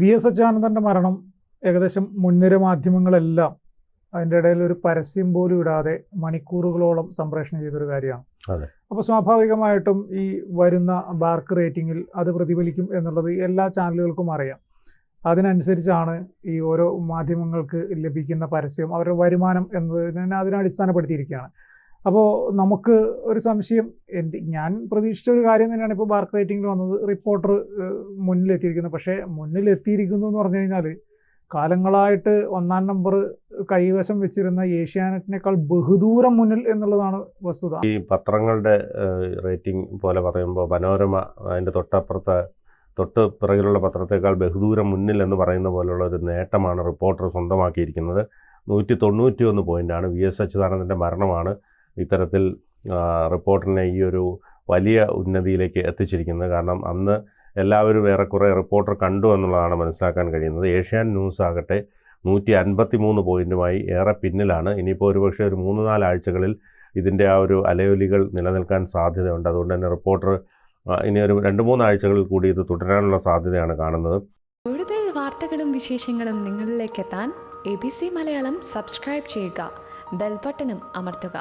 VS അച്യുതാനന്ദൻ്റെ മരണം ഏകദേശം മുൻനിര മാധ്യമങ്ങളെല്ലാം അതിൻ്റെ ഇടയിൽ ഒരു പരസ്യം പോലും ഇടാതെ മണിക്കൂറുകളോളം സംപ്രേഷണം ചെയ്തൊരു കാര്യമാണ്. അപ്പോൾ സ്വാഭാവികമായിട്ടും ഈ വരുന്ന ബാർക്ക് റേറ്റിങ്ങിൽ അത് പ്രതിഫലിക്കും എന്നുള്ളത് എല്ലാ ചാനലുകൾക്കും അറിയാം. അതിനനുസരിച്ചാണ് ഈ ഓരോ മാധ്യമങ്ങൾക്ക് ലഭിക്കുന്ന പരസ്യം, അവരുടെ വരുമാനം എന്നതിനെ അതിനടിസ്ഥാനപ്പെടുത്തിയിരിക്കുകയാണ്. അപ്പോൾ നമുക്ക് ഒരു സംശയം, ഞാൻ പ്രതീക്ഷിച്ച ഒരു കാര്യം തന്നെയാണ് ഇപ്പോൾ ബാർക്ക് റേറ്റിംഗിൽ വന്നത്. റിപ്പോർട്ടർ മുന്നിലെത്തിയിരിക്കുന്നത്. പക്ഷേ മുന്നിലെത്തിയിരിക്കുന്നു എന്ന് പറഞ്ഞു കഴിഞ്ഞാൽ കാലങ്ങളായിട്ട് 1-ാം നമ്പർ കൈവശം വെച്ചിരുന്ന ഏഷ്യാനെറ്റിനേക്കാൾ ബഹുദൂരം മുന്നിൽ എന്നുള്ളതാണ് വസ്തുത. ഈ പത്രങ്ങളുടെ റേറ്റിംഗ് പോലെ പറയുമ്പോൾ മനോരമ അതിൻ്റെ തൊട്ട് പിറകിലുള്ള പത്രത്തേക്കാൾ ബഹുദൂരം മുന്നിൽ എന്ന് പറയുന്ന പോലുള്ള ഒരു നേട്ടമാണ് റിപ്പോർട്ടർ സ്വന്തമാക്കിയിരിക്കുന്നത്. 191 പോയിൻ്റാണ്. VS അച്യുതാനന്ദൻ്റെ മരണമാണ് ഇത്തരത്തിൽ റിപ്പോർട്ടറിനെ ഈ ഒരു വലിയ ഉന്നതിയിലേക്ക് എത്തിച്ചിരിക്കുന്നത്. കാരണം അന്ന് എല്ലാവരും ഏറെക്കുറെ റിപ്പോർട്ടർ കണ്ടു എന്നുള്ളതാണ് മനസ്സിലാക്കാൻ കഴിയുന്നത്. ഏഷ്യാനെറ്റ് ന്യൂസ് ആകട്ടെ 153 പോയിൻറ്റുമായി ഏറെ പിന്നിലാണ്. ഇനിയിപ്പോൾ ഒരുപക്ഷെ ഒരു 3-4 ആഴ്ചകളിൽ ഇതിൻ്റെ ആ ഒരു അലയൊലികൾ നിലനിൽക്കാൻ സാധ്യതയുണ്ട്. അതുകൊണ്ട് തന്നെ റിപ്പോർട്ടർ ഇനി ഒരു 2-3 ആഴ്ചകളിൽ കൂടി ഇത് തുടരാനുള്ള സാധ്യതയാണ് കാണുന്നത്. കൂടുതൽ വാർത്തകളും വിശേഷങ്ങളും നിങ്ങളിലേക്ക് എത്താൻ ABC മലയാളം സബ്സ്ക്രൈബ് ചെയ്യുക, ബെൽ ബട്ടണും അമർത്തുക.